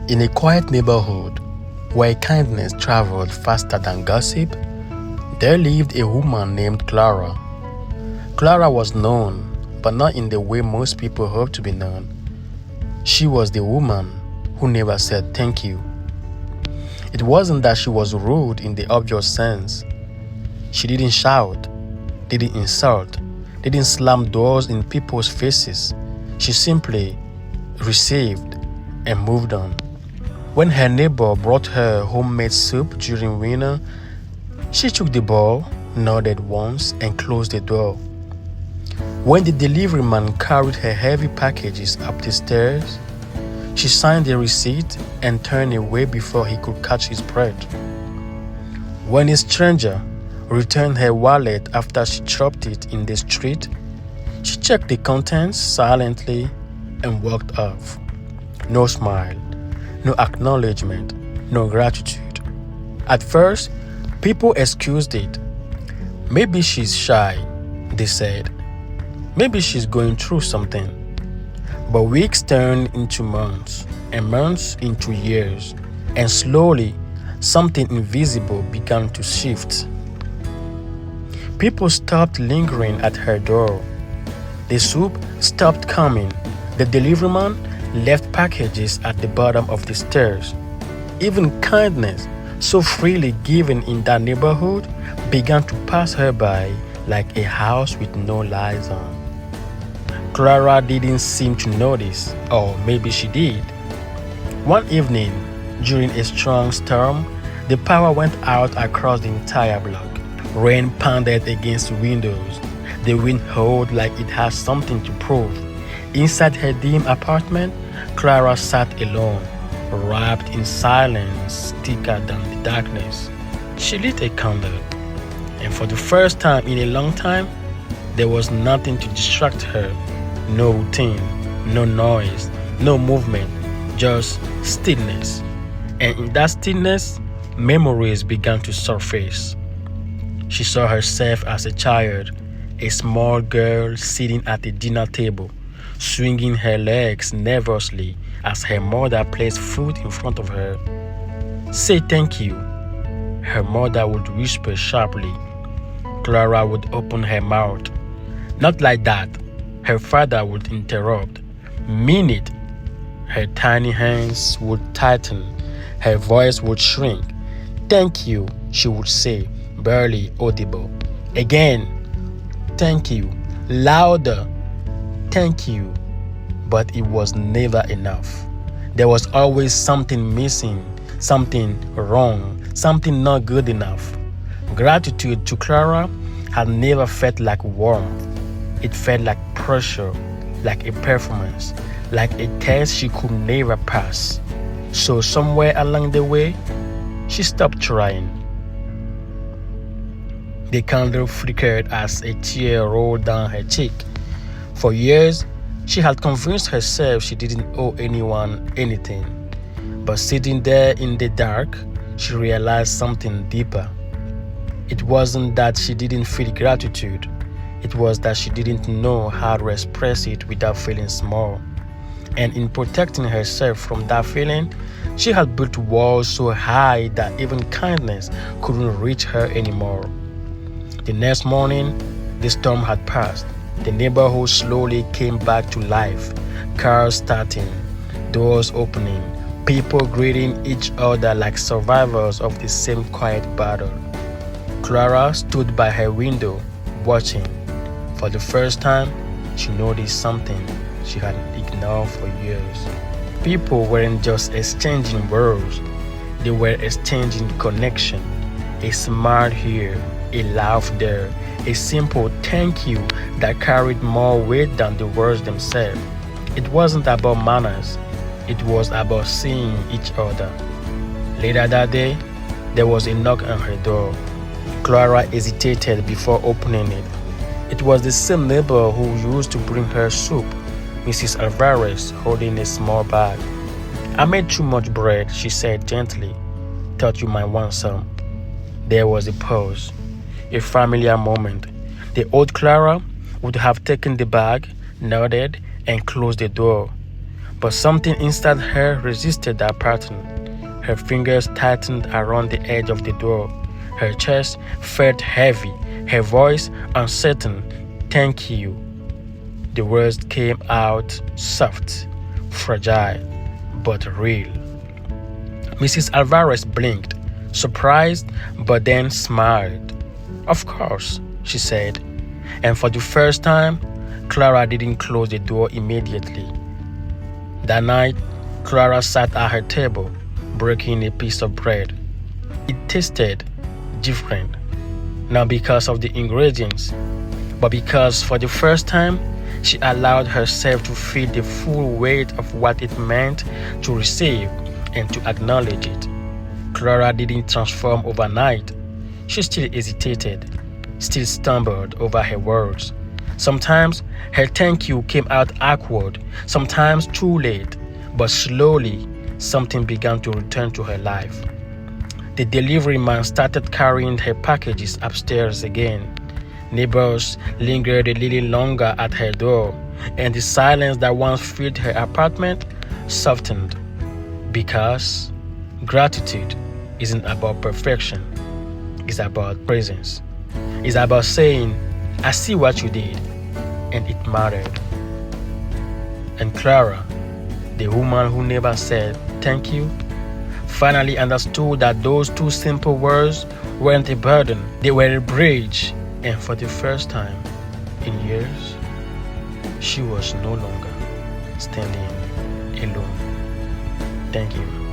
In a quiet neighborhood where kindness traveled faster than gossip, there lived a woman named Clara. Clara was known, but not in the way most people hope to be known. She was the woman who never said thank you. It wasn't that she was rude in the obvious sense. She didn't shout, didn't insult, didn't slam doors in people's faces. She simply received and moved on. When her neighbor brought her homemade soup during winter, she took the bowl, nodded once, and closed the door. When the delivery man carried her heavy packages up the stairs, she signed the receipt and turned away before he could catch his breath. When a stranger returned her wallet after she dropped it in the street, she checked the contents silently and walked off. No smile, no acknowledgement, no gratitude. At first, people excused it. Maybe she's shy, they said. Maybe she's going through something. But weeks turned into months, and months into years, and slowly, something invisible began to shift. People stopped lingering at her door. The soup stopped coming. The deliveryman left packages at the bottom of the stairs. Even kindness, so freely given in that neighborhood, began to pass her by like a house with no lights on. Clara didn't seem to notice, or maybe she did. One evening, during a strong storm, the power went out across the entire block. Rain pounded against windows. The wind howled like it had something to prove. Inside her dim apartment, Clara sat alone, wrapped in silence thicker than the darkness. She lit a candle, and for the first time in a long time, there was nothing to distract her. No routine, no noise, no movement, just stillness. And in that stillness, memories began to surface. She saw herself as a child, a small girl sitting at a dinner table, swinging her legs nervously as her mother placed food in front of her. "Say thank you," her mother would whisper sharply. Clara would open her mouth. "Not like that," her father would interrupt. "Mean it." Her tiny hands would tighten. Her voice would shrink. "Thank you," she would say, barely audible. Again, "Thank you," louder. "Thank you." But it was never enough. There was always something missing, something wrong, something not good enough. Gratitude to Clara had never felt like warmth. It felt like pressure, like a performance, like a test she could never pass. So somewhere along the way, she stopped trying. The candle flickered as a tear rolled down her cheek. For years, she had convinced herself she didn't owe anyone anything. But sitting there in the dark, she realized something deeper. It wasn't that she didn't feel gratitude. It was that she didn't know how to express it without feeling small. And in protecting herself from that feeling, she had built walls so high that even kindness couldn't reach her anymore. The next morning, the storm had passed. The neighborhood slowly came back to life. Cars starting, doors opening, people greeting each other like survivors of the same quiet battle. Clara stood by her window, watching. For the first time, she noticed something she had ignored for years. People weren't just exchanging words, they were exchanging connection. A smile here, a laugh there, a simple thank you that carried more weight than the words themselves. It wasn't about manners, it was about seeing each other. Later that day, there was a knock on her door. Clara hesitated before opening it. It was the same neighbor who used to bring her soup, Mrs. Alvarez, holding a small bag. "I made too much bread," she said gently. "Thought you might want some." There was a pause, a familiar moment. The old Clara would have taken the bag, nodded, and closed the door. But something inside her resisted that pattern. Her fingers tightened around the edge of the door. Her chest felt heavy, her voice uncertain. "Thank you." The words came out soft, fragile, but real. Mrs. Alvarez blinked, surprised, but then smiled. "Of course," she said. And for the first time, Clara didn't close the door immediately. That night, Clara sat at her table, breaking a piece of bread. It tasted different, not because of the ingredients, but because for the first time, she allowed herself to feel the full weight of what it meant to receive and to acknowledge it. Clara didn't transform overnight. She still hesitated, still stumbled over her words. Sometimes her thank you came out awkward, sometimes too late, but slowly something began to return to her life. The delivery man started carrying her packages upstairs again. Neighbors lingered a little longer at her door, and the silence that once filled her apartment softened. Because gratitude isn't about perfection, it's about presence. It's about saying, "I see what you did, and it mattered." And Clara, the woman who never said thank you, finally understood that those two simple words weren't a burden, they were a bridge. And for the first time in years, she was no longer standing alone. Thank you.